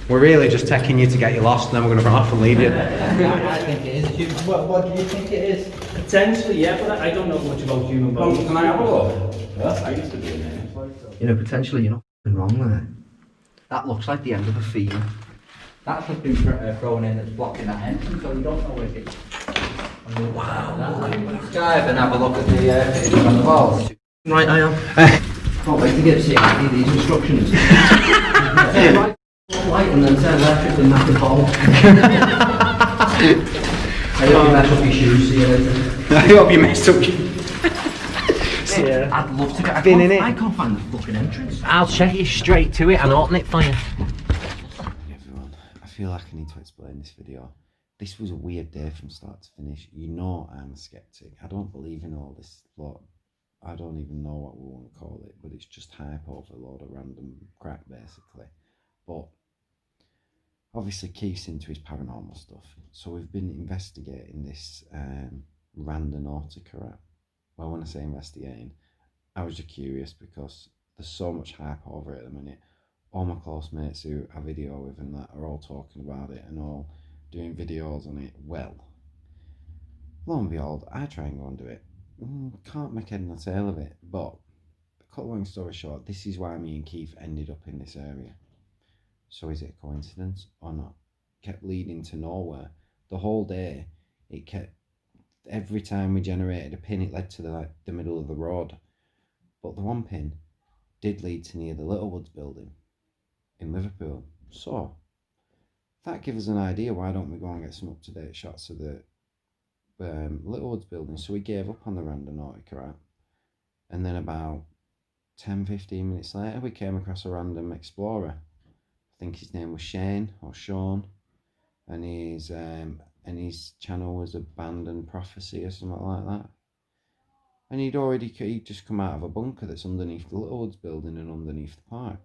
We're really just taking you to get you lost, and then we're going to run off and leave you. I think it is. What do you think it is? Potentially, yeah, but I don't know much about human bones. Can I have a look? Yeah, I used to be in there. You know, potentially you're not wrong there. That looks like the end of a field. That's what's been thrown in that's blocking that entrance, so you don't know where it is. Wow. Dive and have a look at the pictures on the walls. Right, I am. Can't wait to get to see these instructions. Right, light and then turn left if the map is ball. I hope you mess up your shoes, see you later. I hope you messed up your... Yeah. I'd love to get. I can't find the fucking entrance. I'll check you straight to it and open it for you. Everyone, I feel like I need to explain this video. This was a weird day from start to finish. You know I'm a skeptic. I don't believe in all this lot. I don't even know what we want to call it, but it's just hype over a load of random crap basically. But obviously Keith's into his paranormal stuff. So we've been investigating this Randonautica app. Well, when I say investigating, I was just curious because there's so much hype over it at the minute. All my close mates who I video with and that are all talking about it and all doing videos on it. Well, lo and behold, I try and go and do it. Can't make head nor tail of it. But, cut a long story short, this is why me and Keith ended up in this area. So is it a coincidence or not? Kept leading to nowhere. The whole day, it kept... Every time we generated a pin, it led to the middle of the road. But the one pin did lead to near the Littlewoods building in Liverpool. So, that gives us an idea. Why don't we go and get some up-to-date shots of the Littlewoods building? So we gave up on the Randonautica app. And then about 10-15 minutes later, we came across a random explorer. I think his name was Shane or Sean. And his channel was Abandoned Prophecy or something like that. And he'd just come out of a bunker that's underneath the Littlewoods building and underneath the park.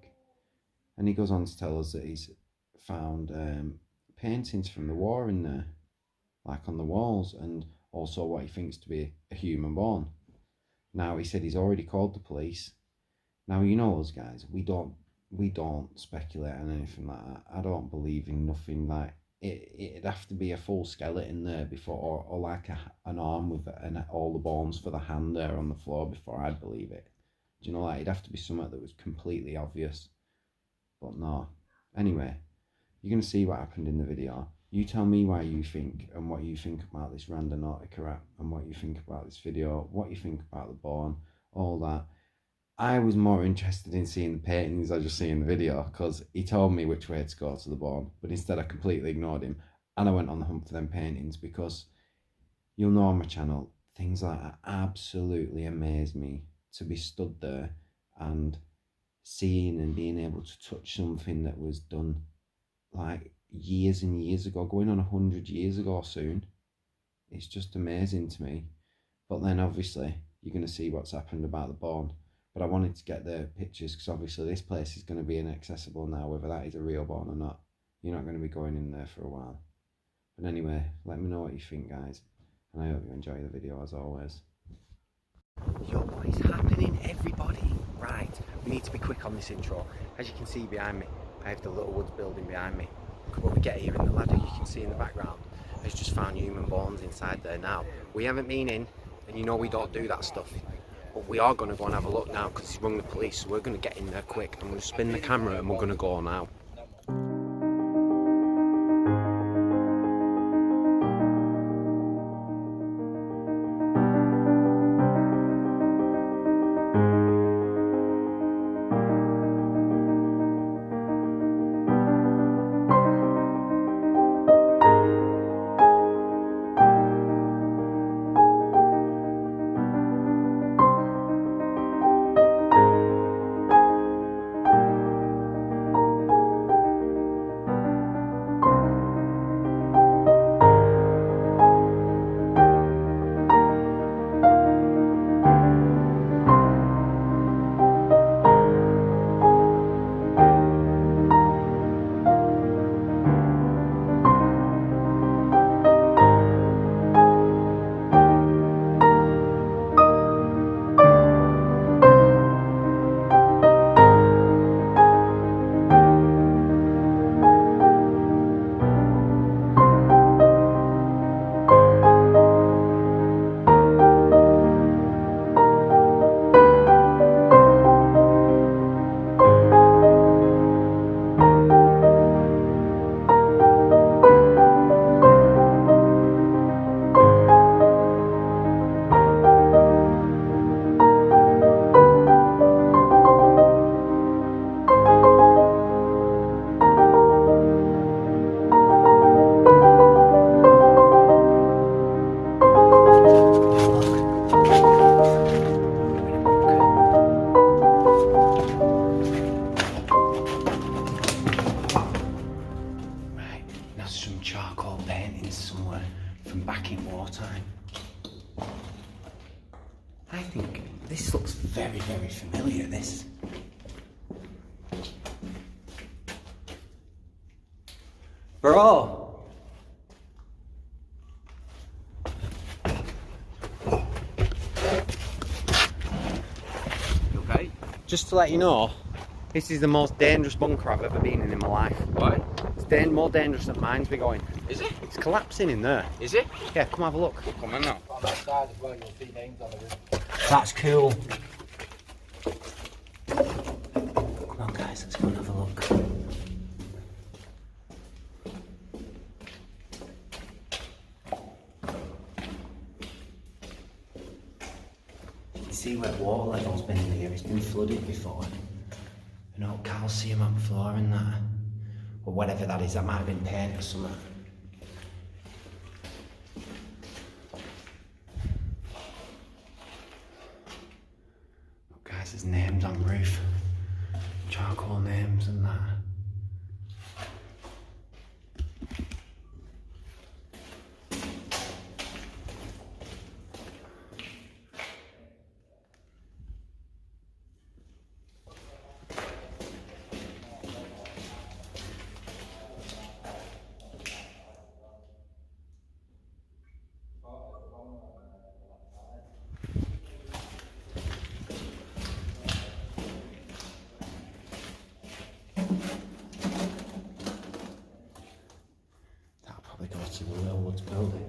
And he goes on to tell us that he's found paintings from the war in there, like on the walls, and also what he thinks to be a human bone. Now he said he's already called the police. Now you know us guys, we don't speculate on anything like that. I don't believe in nothing like it'd have to be a full skeleton there before, or like an arm with all the bones for the hand there on the floor before I'd believe it. Do you know, like it'd have to be something that was completely obvious. But no. Anyway, you're gonna see what happened in the video. You tell me why you think and what you think about this Randonautica app and what you think about this video, what you think about the bone, all that. I was more interested in seeing the paintings I just see in the video because he told me which way to go to the barn, but instead I completely ignored him and I went on the hunt for them paintings because you'll know on my channel, things like that absolutely amaze me. To be stood there and seeing and being able to touch something that was done like years and years ago, going on 100 years ago soon, it's just amazing to me. But then obviously you're going to see what's happened about the barn. But I wanted to get the pictures because obviously this place is going to be inaccessible now, whether that is a real barn or not. You're not going to be going in there for a while. But anyway, let me know what you think, guys. And I hope you enjoy the video as always. Yo, what is happening, everybody? Right, we need to be quick on this intro. As you can see behind me, I have the Littlewoods building behind me. When we get here in the ladder, you can see in the background, I've just found human bones inside there now. We haven't been in, and you know we don't do that stuff. But we are going to go and have a look now because he's rung the police, so we're going to get in there quick. I'm going to spin the camera and we're going to go now. from back in wartime. I think this looks very, very familiar, this. Bro! Okay. Just to let you know, this is the most dangerous bunker I've ever been in my life. Why? It's more dangerous than mine's be going. Is it? It's collapsing in there. Is it? Yeah, come have a look. Come on now. On that side as well, you'll see names on the roof. That's cool. Come on guys, let's go and have a look. You can see where water level's been in here. It's been flooded before. An old calcium on the floor and that. Or whatever that is, that might have been paint or something. Look guys, there's names on the roof. Charcoal names and that. That'll probably go to the Little Woods building.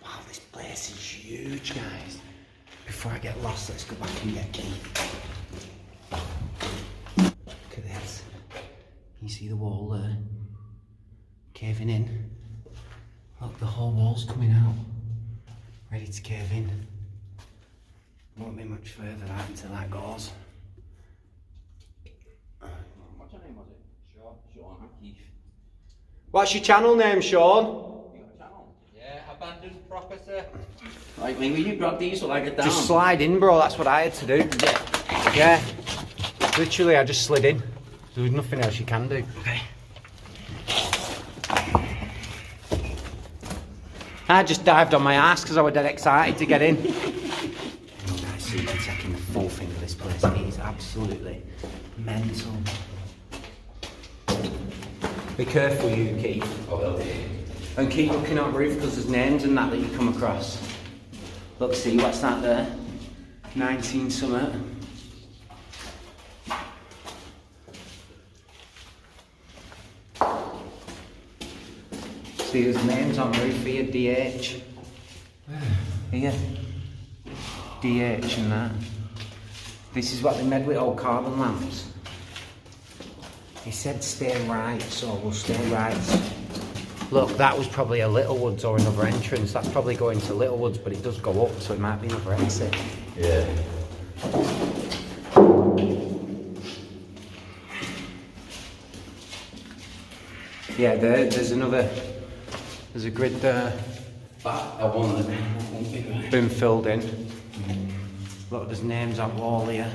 Wow, this place is huge, guys. Before I get lost, let's go back and get Keith. Look at this. Can you see the wall there? Caving in. Look, the whole wall's coming out. Ready to cave in. Won't be much further that until that goes. What's your name, was it? Sean, I'm Keith. What's your channel name, Sean? You got a channel? Yeah, abandoned property. Like, when you grab these, will I get down? Just slide in, bro. That's what I had to do. Yeah. Literally, I just slid in. There was nothing else you can do. Okay. I just dived on my ass because I was dead excited to get in. Oh, guys, so you can take in the full thing of this place. It is absolutely mental. Be careful, you, Keith. Oh, well. And keep looking at the roof because there's names and that you come across. Look, see, what's that there? 19 something. See, there's names on the roof here, DH. Here. DH and that. This is what they made with old carbon lamps. He said stay right, so we'll stay right. Look, that was probably a Little Woods or another entrance. That's probably going to Little Woods, but it does go up, so it might be another exit. Yeah. Yeah, there's another. There's a grid there. I won't be right. Been filled in. Look, there's names on the wall here.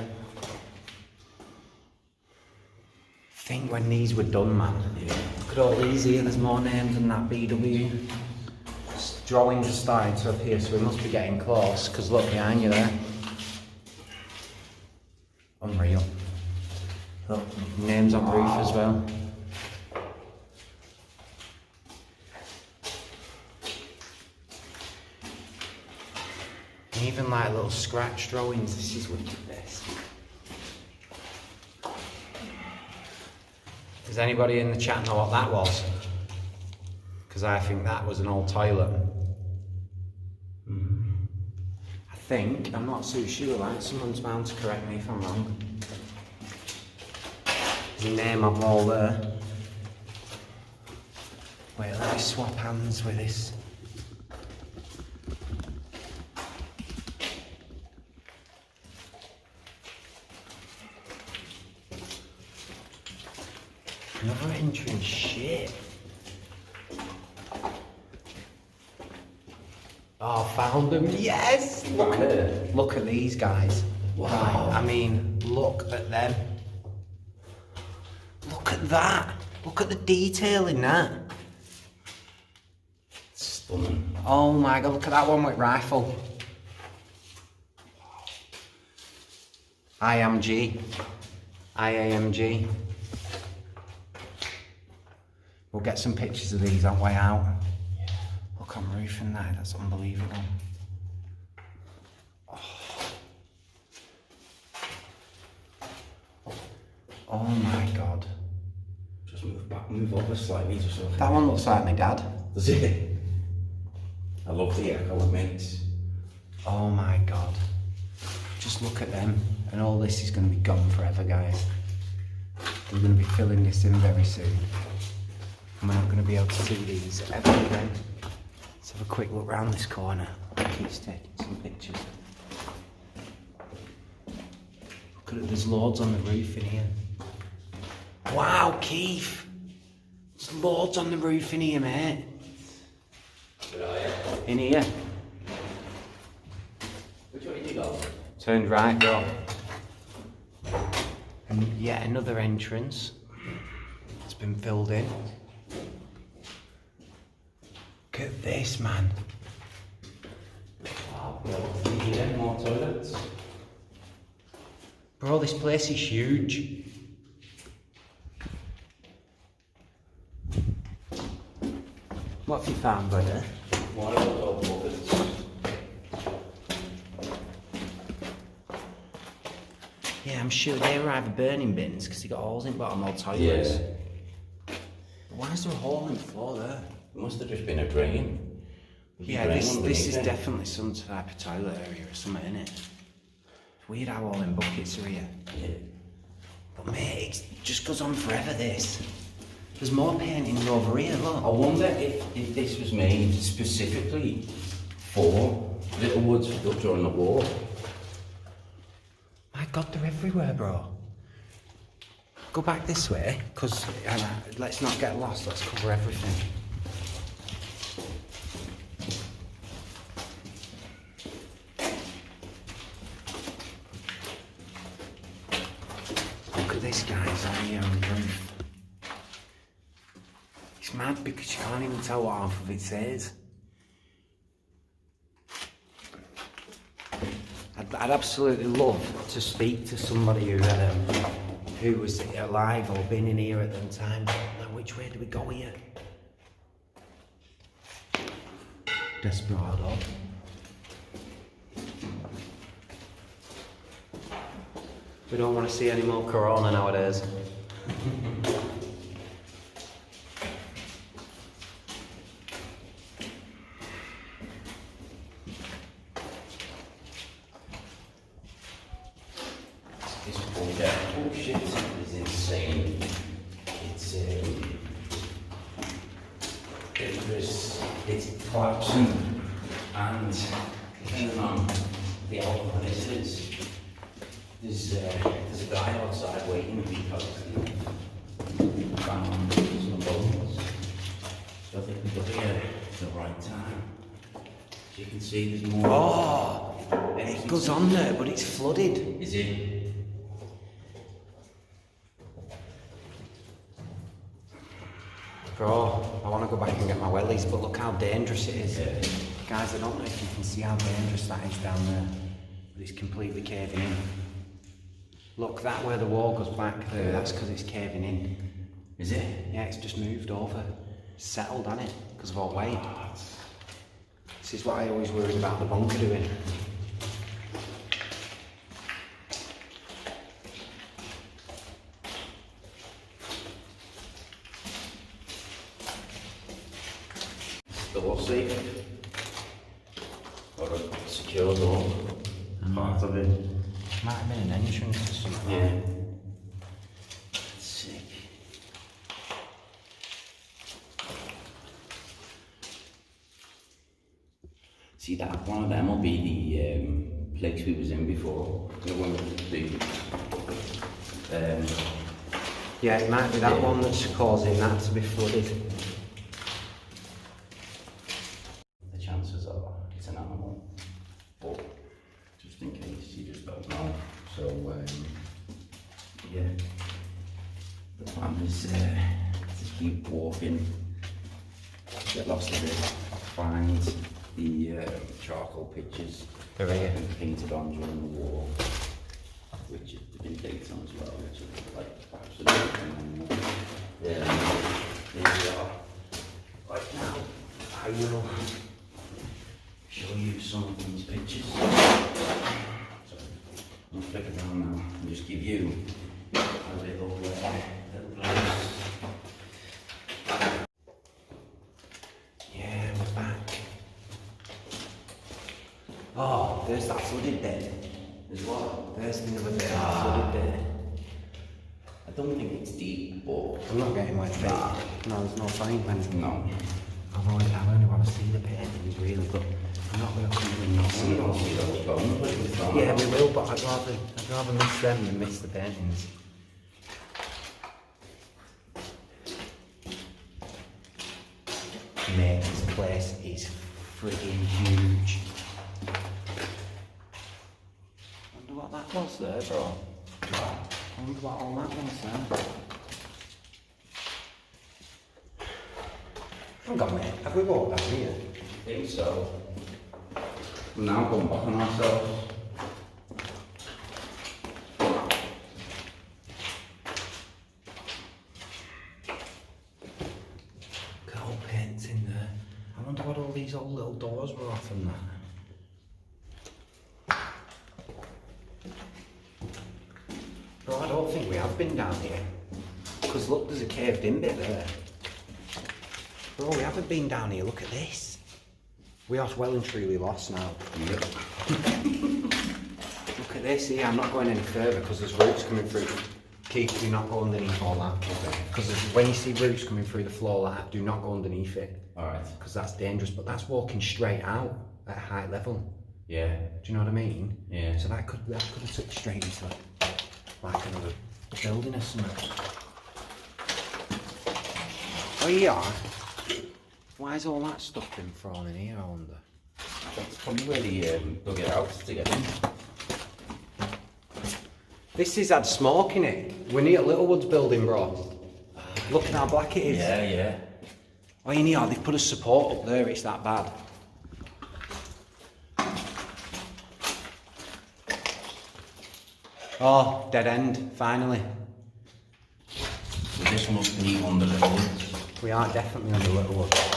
I think when these were done, man. Yeah. Look at all these here. There's more names than that BW. Drawings are starting to appear, so we must be getting close. Because look behind you there. Unreal. Look, names on the roof as well. And even like little scratch drawings. This is wicked, this. Does anybody in the chat know what that was? Because I think that was an old toilet. I think, I'm not so sure, like someone's bound to correct me if I'm wrong. There's a name on the wall there. Wait, let me swap hands with this. Another entrance, shit. Oh, found them, yes! Look at these guys. Wow. Right, I mean, look at them. Look at that. Look at the detail in that. Stunning. Oh my god, look at that one with rifle. IMG. IAMG. We'll get some pictures of these on way out. Look on roof and that's unbelievable. Oh my god. Just move back, move over slightly just so. That one looks like my dad. Does it? I love the echo it makes. Oh my god. Just look at them. And all this is going to be gone forever, guys. We're going to be filling this in very soon. And we're not going to be able to see these ever again. Let's have a quick look round this corner. Keith's taking some pictures. Look at it, there's loads on the roof in here. Wow, Keith! There's loads on the roof in here, mate. In here. Which way did you go? Turned right, bro. And yet another entrance. It's been filled in. Look at this, man. Wow, yeah, more toilets. Bro, this place is huge. What have you found, brother? One of those old buckets. Yeah, I'm sure they were either burning bins because they got holes in bottom or toilets. Yeah. Why is there a hole in the floor there? It must have just been a drain. Yeah, this is definitely some type of toilet area or something, isn't it? It's weird how all them buckets are here. Yeah. But mate, it just goes on forever, this. There's more paintings over here, look. I wonder if this was made specifically for little woods during the war. My God, they're everywhere, bro. Go back this way, because let's not get lost, let's cover everything. Look at this, guys, on here on the roof. It's mad because you can't even tell what half of it says. I'd absolutely love to speak to somebody who was alive or been in here at the time. Now, which way do we go here? Desperado. We don't want to see any more Corona nowadays. This folder, oh shit, is insane. It's collapsing, and depending on the outcome this is, there's a guy outside waiting because he found some bones. So I think we got here at the right time. As you can see, there's more. Oh, it goes on there, but it's flooded. Is it? Bro, I want to go back and get my wellies, but look how dangerous it is. Yeah. Guys, I don't know if you can see how dangerous that is down there, but it's completely caving in. Look, that where the wall goes back there, that's because it's caving in. Is it? Yeah, it's just moved over. It's settled, hasn't it? Because of all weight. This is what I always worried about the bunker doing. Door safe or a secure door. Part of it. Might have been an entrance to something. Yeah. Sick. See that one of them will be the place we was in before. The one with the Yeah, it might be that one that's causing that to be flooded. the chances are it's an animal. But just in case you just don't know. So yeah. The plan is keep walking, get lost a bit, find the charcoal pictures They're here. that have been painted on during the war, which have been dated on as well, which is like absolutely there we are. Right now, I will show you some of these pictures. So, I'll flick it down now and just give you a little glimpse. Yeah, we're back. Oh, there's that flooded bit. There's what? There's another bit of that flooded bit. I don't think it's deep, but I'm not getting wet feet. No, there's no point when. no. I only want to see the paintings really, but I'm not going to come in and not see You it don't all. see those bones, but it's not. Yeah, we will, but I'd rather miss them than miss the paintings. Mate, this place is friggin' huge. Wonder what that was there, bro. I wonder what all that was there. Hang on, mate. Have we walked down here? I think so. We're now going back on ourselves. Look at all paints in there. I wonder what all these old little doors were off and that. Bro, I don't think we have been down here. Because look, there's a caved in bit there. Bro, we haven't been down here. Look at this. We are well and truly lost now. Yep. Look at this here. I'm not going any further because there's roots coming through. Keith, do not go underneath all that. Because when you see roots coming through the floor like that, do not go underneath it. Alright. Because that's dangerous. But that's walking straight out at a high level. Yeah. Do you know what I mean? Yeah. So that could have took straight into like another building or something. Oh yeah. Why is all that stuff been thrown in here, I wonder? That's probably where they dug it out to get in. This has had smoke in it. We're near Littlewoods building, bro. Look at how black it is. Yeah, yeah. Oh, you know, they've put a support up there, it's that bad. Oh, dead end, finally. So this must be under the hood. We are definitely on the Littlewoods.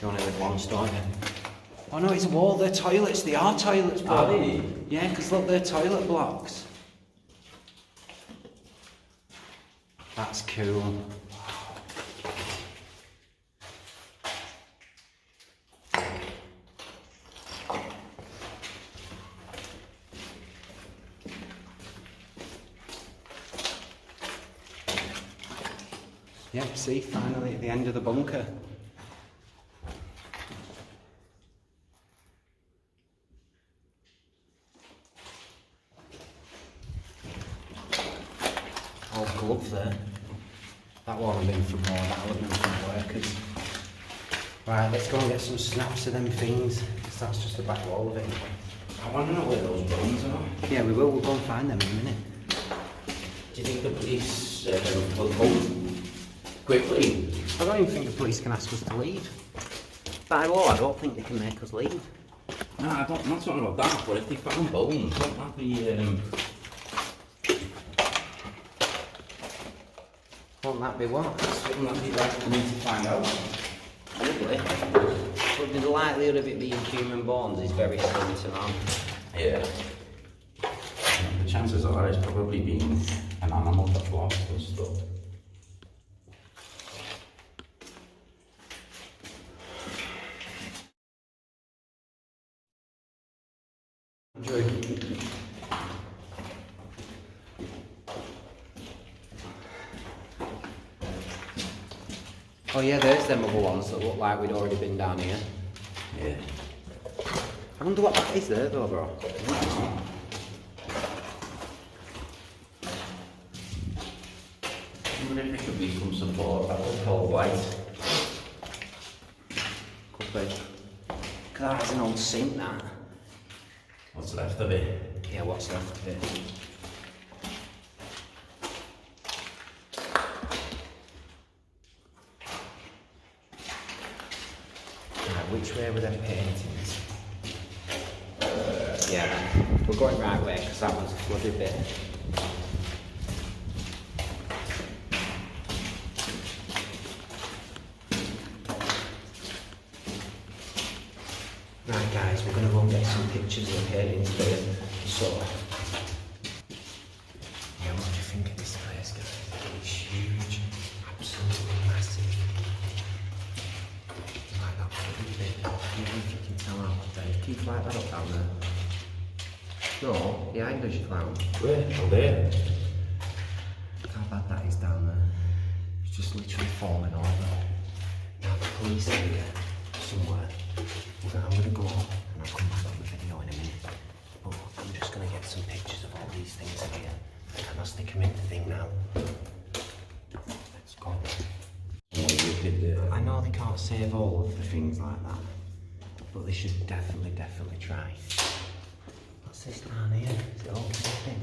You only live once, don't you? Oh no, it's a wall, they're toilets, they are toilets, bro. Are they? Yeah, because look, they're toilet blocks. That's cool. Yeah, see, finally at the end of the bunker. Old glove there. That won't have been from more, that would have been from workers. Right, let's go and get some snaps of them things, because that's just the back wall of it. I want to know where those bones are. Yeah, we will, we'll go and find them in a minute. Do you think the police will vote quickly? I don't even think the police can ask us to leave. By law, I don't think they can make us leave. No, I'm not talking about that, but if they found bones, won't that be... Won't that be what? wouldn't that be like we need to find out? Probably. But the likelihood of it being human bones is very slim to none. Yeah. The chances are it's probably been an animal that's lost and stuff. Oh yeah, there's them other ones that look like we'd already been down here. Yeah. I wonder what that is there though, bro. I wonder if it could be some support that would hold light. Could be. Cause that's an old sink, that. What's left of it? Yeah, what's left of it? Where were them paintings? Yeah, we're going right way because that was a flooded bit. Right guys, we're going to go and get some pictures of the paintings there. So, yeah, what do you think of this place, guys? It's huge, absolutely massive. Like that flooded bit, I don't know if you can tell out there. Can you light that up down there? No, behind us, you clown. Where? Oh, there. Look how bad that is down there. It's just literally falling over. Now the police are here somewhere. I'm going to go and I'll come back on the video in a minute. But I'm just going to get some pictures of all these things here. And I'll stick them in the thing now. Let's go. I know they can't save all of the things like that. But they should definitely try. What's this down here? Is it all camping?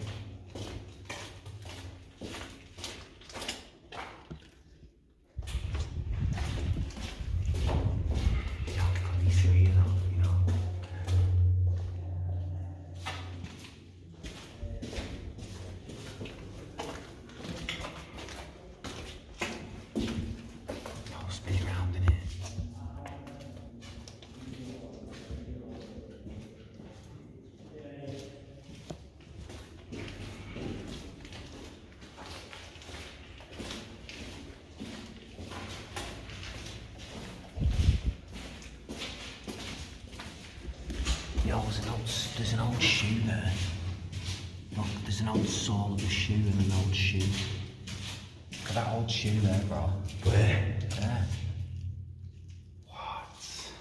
Yo, there's an old shoe there. Look, there's an old sole of a shoe and an old shoe. Look at that old shoe there, bro. Where? There. What?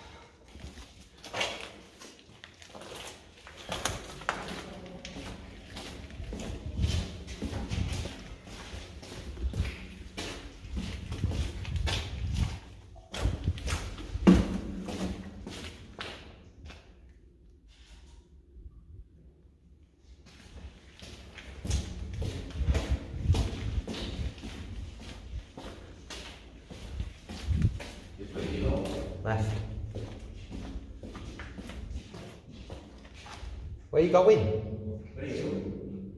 Left. Where you going? Where are you going?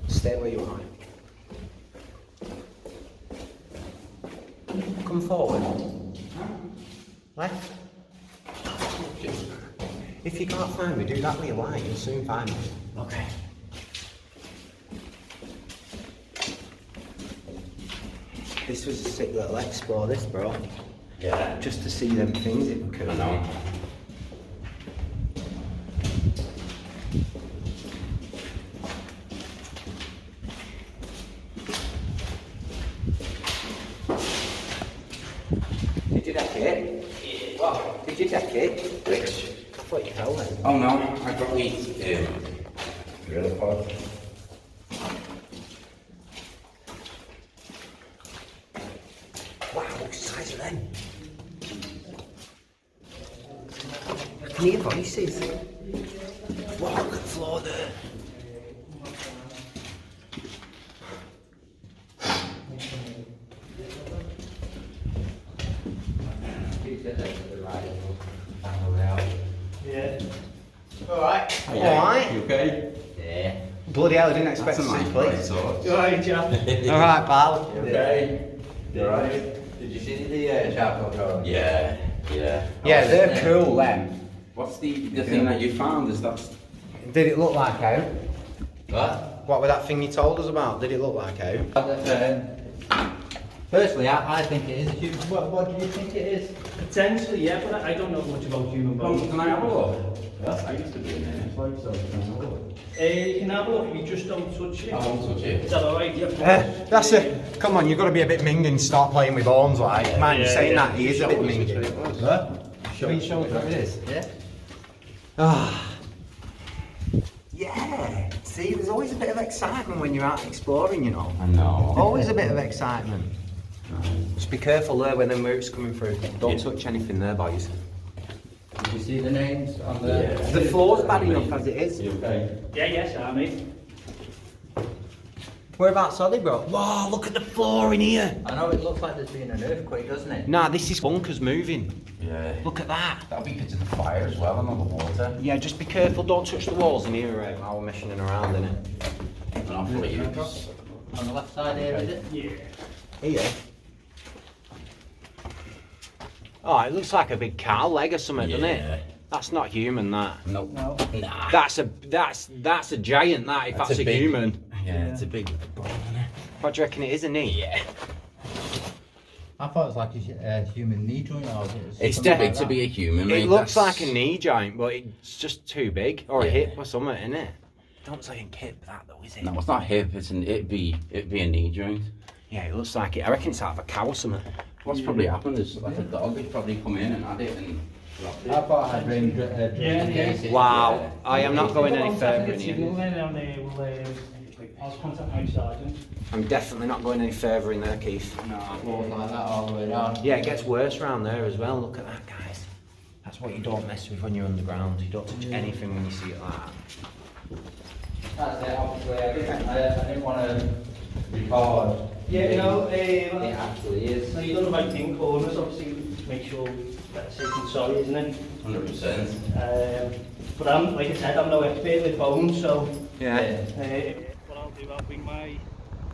Stay where you are. Come forward. Left. If you can't find me, do that with your light, you'll soon find me. Okay. This was a sick little explore, this, bro. Yeah. Just to see them things, it could. I know. Did you deck it? Yeah. What? Did you deck it? Which? I thought you held it. Oh no, I got these gorilla pod. Wow, what size are them? I can hear voices. Wow, look at the floor there. Yeah. Alright. Alright. You okay? Yeah. Bloody hell, I didn't expect to see the police. You alright, Jack? Alright, pal. You okay? You alright? Did you see the charcoal drawing? Yeah. Yeah, they're cool, them. What's the thing that you found? Is that? Did it look like out? What? What was that thing you told us about? Did it look like out? Personally, I think it is huge. What do you think it is? Potentially, yeah, but I don't know much about human bones. Can I have a look? Yeah, I used to be in there. It's like so. Can I have a look? You can have a look, you just don't touch it. I won't touch it. Is that alright? That's it. Come on, you've got to be a bit minged and start playing with bones, like. Man, you're saying that, he is a bit minged. What? Show me what it is. Yeah. Ah. Yeah. See, there's always a bit of excitement when you're out exploring, you know. I know. Always a bit of excitement. Just be careful there when the roots coming through. Don't touch anything there, boys. Did you see the names on the... The floor's bad enough as it is. You okay? Yeah, yes, I mate. Whereabouts are they, bro? Whoa, look at the floor in here. I know it looks like there's been an earthquake, doesn't it? Nah, this is bunkers moving. Yeah. Look at that. That'll be because of the fire as well and all the water. Yeah, just be careful, don't touch the walls in here, right? While we're meshing around in it. And I'll put you. On the left side here, is it? Yeah. Here. Oh, it looks like a big cow leg or something, doesn't it? That's not human, that. Nope. No. Nah. That's a giant, that, if that's a big, human. Yeah, it's a big bone, isn't it? What do you reckon it is, a knee? Yeah. I thought it was like a human knee joint. Or It's too something big like to that. be a human, It mate. looks like a knee joint, but it's just too big. Or a Yeah. hip or something, isn't it? Don't say a hip, that though, is it? No, it's not hip. It'd be a knee joint. Yeah, it looks like it. I reckon it's out of a cow or something. What's probably happened is like a dog has probably come in and had it and dropped it. I thought I had been Yeah. Wow, I am not going any further in here. I'll contact my sergeant. I'm definitely not going any further in there, Keith. No, floors like that all the way down. Yeah, it gets worse around there as well. Look at that, guys. That's what you don't mess with when you're underground. You don't touch anything when you see it like that. That's it, obviously. I didn't want to record. Yeah, you know, It actually is. so you've done the right thing, corners, obviously, to make sure that's safe and sorry, isn't it? 100%. But I'm, like I said, I'm no expert with bones, so Yeah. what I'll do, I'll bring my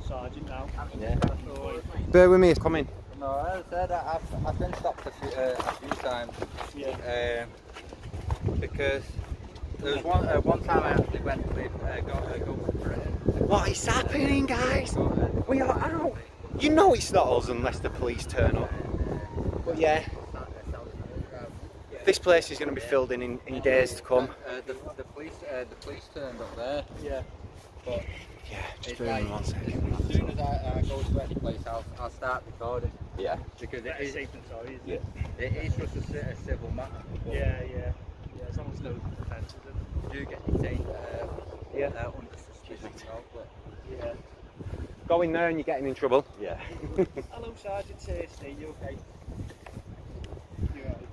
sergeant now. Yeah. Bear with me, come in. No, as I said, I've been stopped a few times. Yeah. Because there was one time I actually went with go for it. What is happening, guys? We are out. You know it's not us unless the police turn up. But yeah, this place is going to be filled in days to come. The police turned up there. Yeah. But Yeah, just it's bear like, in 1 second. as soon as I go to any place, I'll start recording. Yeah. Because That's safe and sorry, isn't it? it is just a civil matter. But Yeah, as long as no offences. you do get detained Yeah. under suspicion. But Yeah. Go in there and you're getting in trouble. yeah. Hello, Sergeant. Stay, you okay? You alright?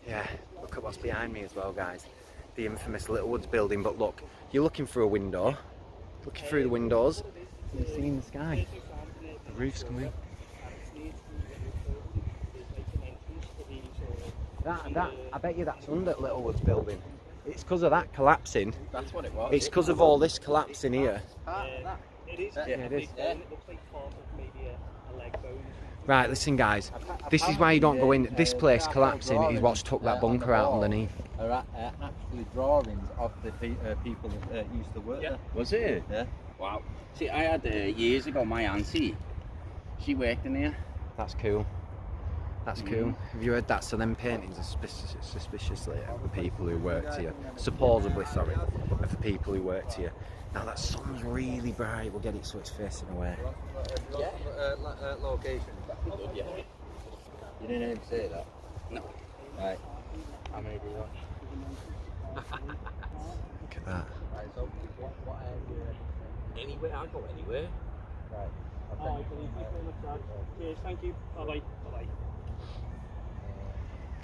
Yeah, look at what's behind me as well, guys. The infamous Littlewoods building, but look, you're looking through a window. Looking through the windows, you're seeing the sky. The roof's coming. That, I bet you that's under Littlewoods building. It's because of that collapsing. That's what it was. It's because of all this collapsing here. It is. Yeah, it is. It looks like part of maybe a leg bone. Right, listen guys, this is why you don't go in. This place collapsing is what's took that bunker out underneath. Are actually drawings of the people that used to work there. Was it? Yeah. Wow. See, I had years ago my auntie. She worked in here. That's cool. That's cool. Have you heard that? So them paintings are suspiciously of the people who worked here. Supposedly, sorry, of the people who worked here. Now that sun's really bright. We'll get it so it's facing away. Location. Yeah. You didn't even say that. No. Right. I made you watch. Look at that. Right. So what area? Anywhere, I'll go anywhere. Right. Oh, I believe you very much, Sergeant. Cheers, thank you. Bye-bye. Bye-bye.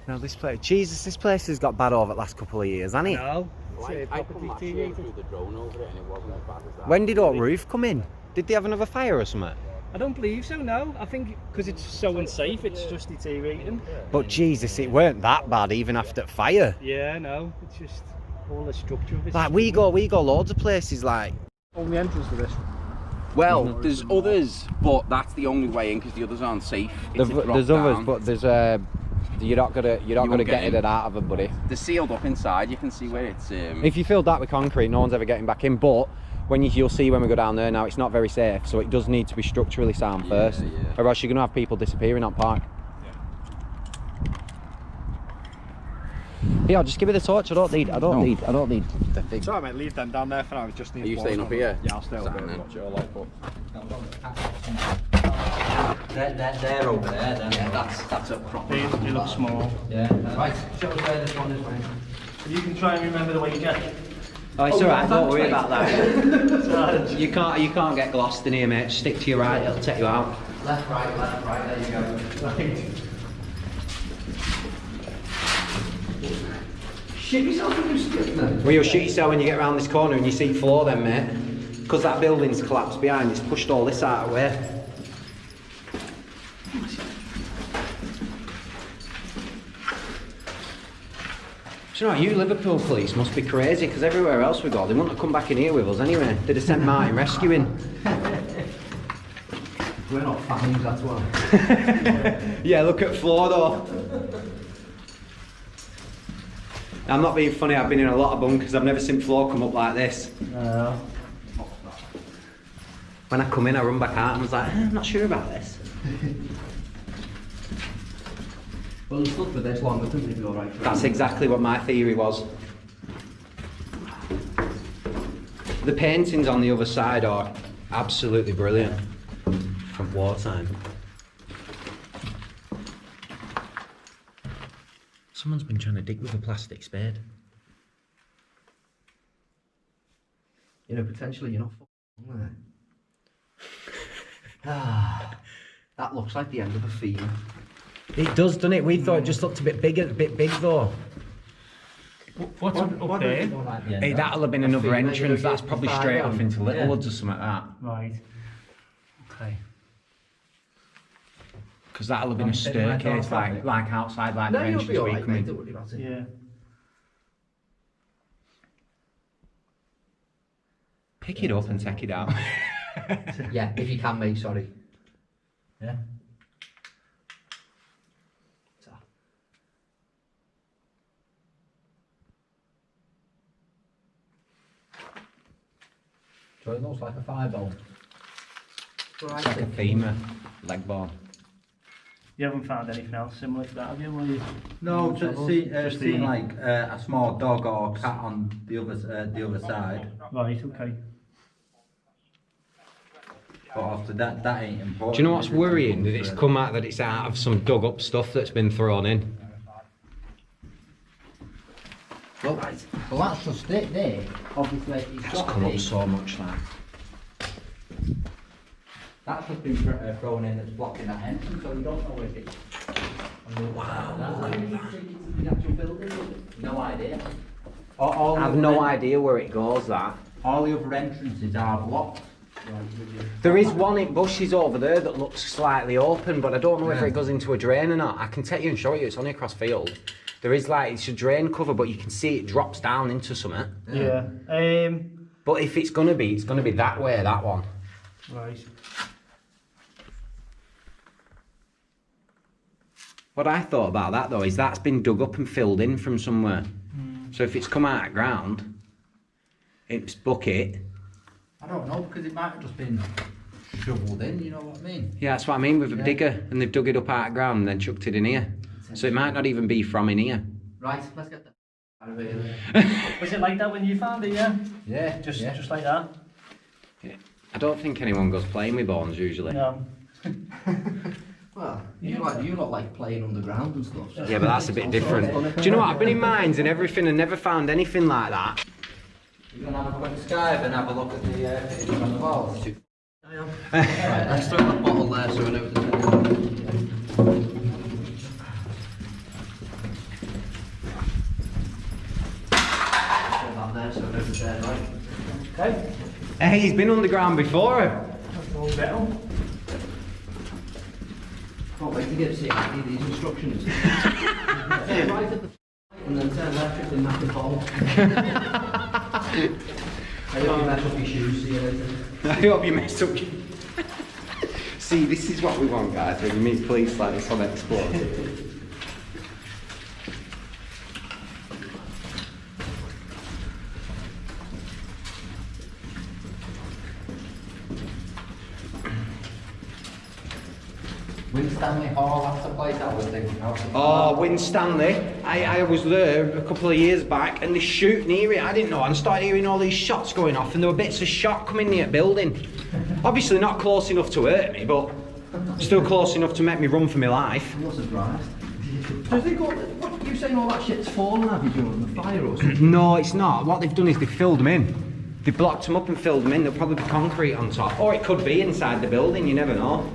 Now this place, Jesus, this place has got bad over the last couple of years, hasn't it? No. I come back through the drone over it and it wasn't as bad as that. When did our roof come in? Did they have another fire or something? I don't believe so, no. I think because it's so unsafe, it's just deteriorating. But Jesus, it weren't that bad even after fire. Yeah, no. It's just all the structure of it. Like we go loads of places like. Only entrance to this. Well, there's others, but that's the only way in because the others aren't safe. It's a drop There's others, down. but there's you're not gonna won't get get it out of them, buddy. They're sealed up inside. You can see where it's. If you filled that with concrete, no one's ever getting back in. But when you'll see when we go down there now, it's not very safe. So it does need to be structurally sound first, or else you're gonna have people disappearing on park. Yeah, just give me the torch. I don't need the thing. Sorry mate, leave them down there for now. Just need Are you staying up here? Yeah, I'll stay up Sat here in and there. watch it all like, but... They're over there then. Yeah, that's a proper. They look small. Yeah. Right. Show us where this one is, mate. You can try and remember the way you get. Oh, it's alright. Don't worry thanks, about that. You can't get glossed in here, mate. Just stick to your right. It'll take you out. Left, right. There you go. Right. Shit yourself when you skip them. Well, you'll shoot yourself when you get around this corner and you see floor then, mate. because that building's collapsed behind, it's pushed all this out of the way. Do you know what, you Liverpool police must be crazy, because everywhere else we go, they wouldn't have come back in here with us anyway. They'd have sent Martin rescuing. We're not fans, that's why. Yeah, look at Flo though. I'm not being funny, I've been in a lot of bunkers, I've never seen Flo come up like this. When I come in, I run back out and I was like, I'm not sure about this. Well, the stuff for this long, I think they'd be alright. That's exactly what my theory was. The paintings on the other side are absolutely brilliant from wartime. Someone's been trying to dig with a plastic spade. You know, potentially you're not f***ing there. That looks like the end of a femur. It does, doesn't it? We thought it just looked a bit big though. What's up there? Hey, that'll have been another entrance. That's probably straight off into Little Woods or something like that. Right. Okay. Because that'll have been a staircase, like outside, like the entrance we come in. Don't worry about it. Yeah. Pick it up and take it out. Yeah, if you can, mate, sorry. Yeah. So it looks like a fireball. It's like a femur, leg bone. You haven't found anything else similar to that, have you? Will you? No, just seen the- like a small dog or cat on the other side. Right, okay. But after that ain't important. Do you know what's worrying? That it's come out, that it's out of some dug up stuff that's been thrown in. Well, that's just it there. Obviously, it's That's come up so much, like. That's just been thrown in that's blocking that entrance, so you don't know where it is. Wow, look at that. The actual building, no idea. I have no idea where it goes, that. All the other entrances are blocked. There is one in bushes over there that looks slightly open, but I don't know whether it goes into a drain or not. I can take you and show you, it's only across field. There is like, it's a drain cover, but you can see it drops down into something. Yeah. But if it's gonna be that way, that one. Right. What I thought about that though is that's been dug up and filled in from somewhere. So if it's come out of ground, it's bucket. I don't know, because it might have just been shoveled in, you know what I mean? Yeah, that's what I mean with a digger, and they've dug it up out of ground and then chucked it in here. So it might not even be from in here. Right, let's get that out of here. Was it like that when you found it, yeah? Yeah, Just like that? I don't think anyone goes playing with bones usually. No. Well, you lot like playing underground and stuff. So. Yeah, but that's a bit different. Do you know what? I've been in mines and everything and never found anything like that. You're going to have a quick Skype and have a look at the on the walls. Right, let's throw that bottle there so we know what Okay. Hey, he's been underground before. That's all metal. Can't wait to get to see these instructions. Turn right at the and then turn left at the map of hole. I hope you mess up your shoes, see you later. I hope you messed up. See, this is what we want, guys, when you meet police like this on Explode. Winstanley Hall, that's the place I was thinking of. Oh, Winstanley. I was there a couple of years back and they shoot near it. I didn't know. And I started hearing all these shots going off and there were bits of shot coming near the building. Obviously not close enough to hurt me, but still close enough to make me run for my life. I'm not surprised. Does they go, what are you saying all that shit's fallen, have you done the fire or something? No, it's not. What they've done is they've filled them in. They've blocked them up and filled them in. There'll probably be concrete on top. Or it could be inside the building, you never know.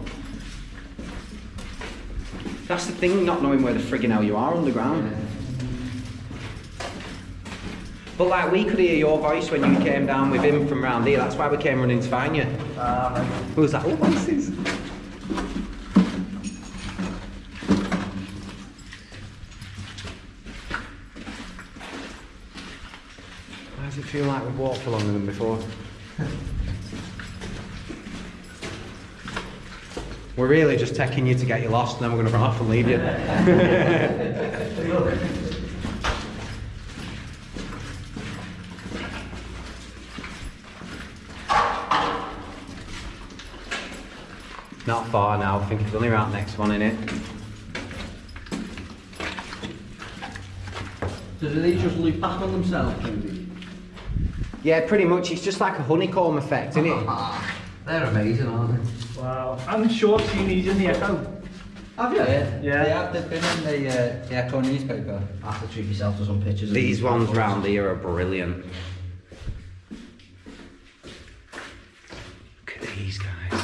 That's the thing, not knowing where the friggin' hell you are underground. But like we could hear your voice when you came down with him from round here. That's why we came running to find you. Who was that? Oh, voices. Why does it feel like we've walked along them before? We're really just taking you to get you lost, and then we're going to run off and leave you. Not far now, I think it's only around the next one, innit? So do they just loop back on themselves, maybe? Yeah, pretty much. It's just like a honeycomb effect, isn't it? They're amazing, aren't they? Wow. I'm sure I've seen these in the Echo. Have you? Yeah. They've been in the Echo newspaper. I have to treat yourself to some pictures. These ones round here are brilliant. Look at these guys.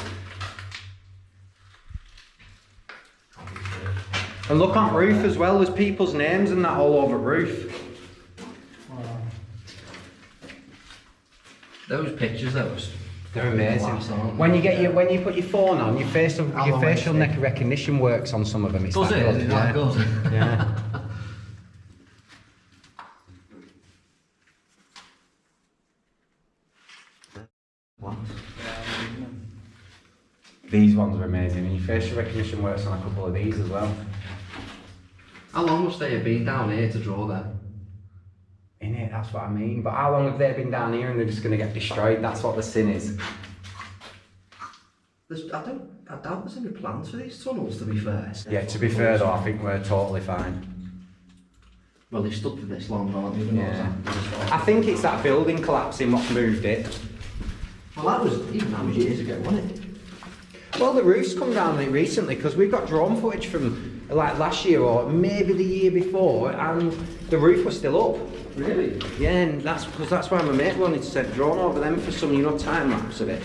And look on roof as well, there's people's names and that all over roof. Wow. Those pictures, They're amazing. When you put your phone on, your facial recognition works on some of them. It's Does that it? good, yeah. Does it? Yeah. What? These ones are amazing, and your facial recognition works on a couple of these as well. How long must they have been down here to draw them? In it, that's what I mean. But how long have they been down here and they're just going to get destroyed? That's what the sin is. I doubt there's any plans for these tunnels, to be fair. Yeah, to be fair though, I think we're totally fine. Well, they've stood for this long, aren't they? Yeah. I think it's that building collapsing what moved it. Well, that was years ago, wasn't it? Well, the roof's come down recently because we've got drone footage from like last year or maybe the year before, and the roof was still up. Really? Yeah, and that's why my mate wanted to send drone over them for some, time lapse of it,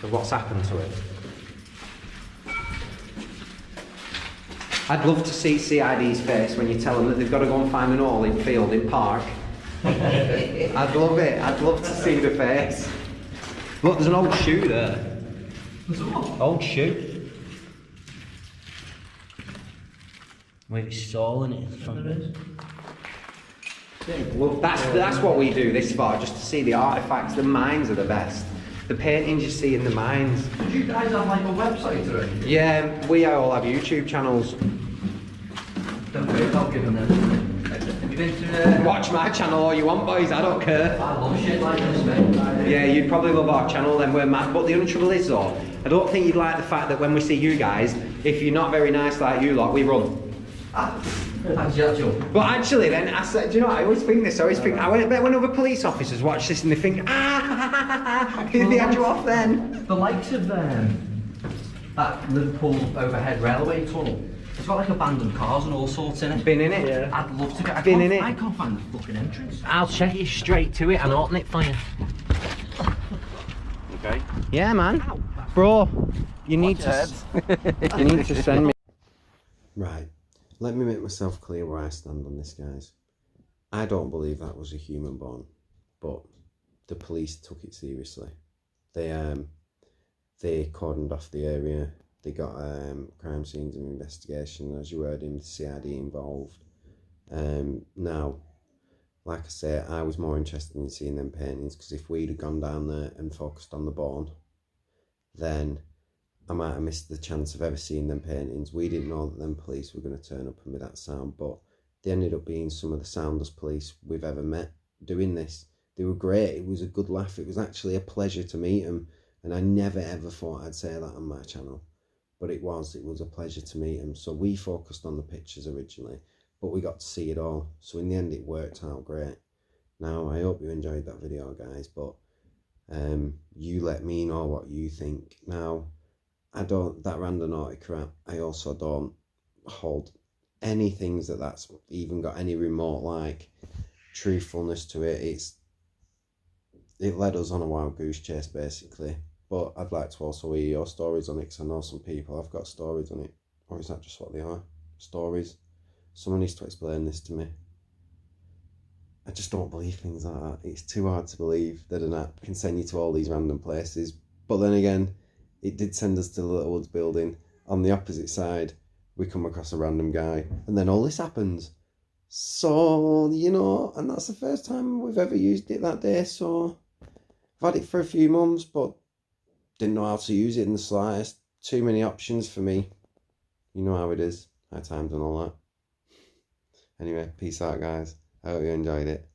of what's happened to it. I'd love to see CID's face when you tell them that they've got to go and find an hole in field in park. I'd love it. I'd love to see the face. Look, there's an old shoe there. There's a what? Old shoe. With his soul in it. Well, that's what we do this for, just to see the artifacts. The mines are the best. The paintings you see in the mines. Did you guys have like a website or anything? Yeah, we all have YouTube channels. Don't worry about giving them. Have you been to Watch my channel all you want, boys, I don't care. I love shit like this, mate. Yeah, you'd probably love our channel then, we're mad. But the only trouble is though, I don't think you'd like the fact that when we see you guys, if you're not very nice like you lot, we run. But actually then, I said, do you know what, I always think this, I bet when other police officers watch this and they think, they had you off then. The likes of that Liverpool overhead railway tunnel. It's got like abandoned cars and all sorts in it. Been in it? Yeah. I'd love to go. I can't find the fucking entrance. I'll check you straight to it and open it for you. Okay. Yeah, man. Bro, you need to send me. Right. Let me make myself clear where I stand on this, guys. I don't believe that was a human bone, but the police took it seriously. They cordoned off the area. They got crime scenes and investigation, as you heard him, the CID involved. Now, like I say, I was more interested in seeing them paintings, because if we'd have gone down there and focused on the bone, then I might have missed the chance of ever seeing them paintings. We didn't know that them police were going to turn up and be that sound, but they ended up being some of the soundest police we've ever met doing this. They were great. It was a good laugh. It was actually a pleasure to meet them, and I never ever thought I'd say that on my channel. But it was a pleasure to meet him. So we focused on the pictures originally, but we got to see it all. So in the end, it worked out great. Now, I hope you enjoyed that video, guys, but you let me know what you think. Now, that Randonautica app, I also don't hold any things that's even got any remote, like, truthfulness to it. It led us on a wild goose chase, basically. But I'd like to also hear your stories on it, because I know some people have got stories on it. Or is that just what they are? Stories? Someone needs to explain this to me. I just don't believe things like that. It's too hard to believe that an app can send you to all these random places. But then again, it did send us to the Little Woods building. On the opposite side, we come across a random guy, and then all this happens. So, you know, and that's the first time we've ever used it that day. So I've had it for a few months, but didn't know how to use it in the slightest. Too many options for me. You know how it is. High times and all that. Anyway, peace out, guys. I hope you enjoyed it.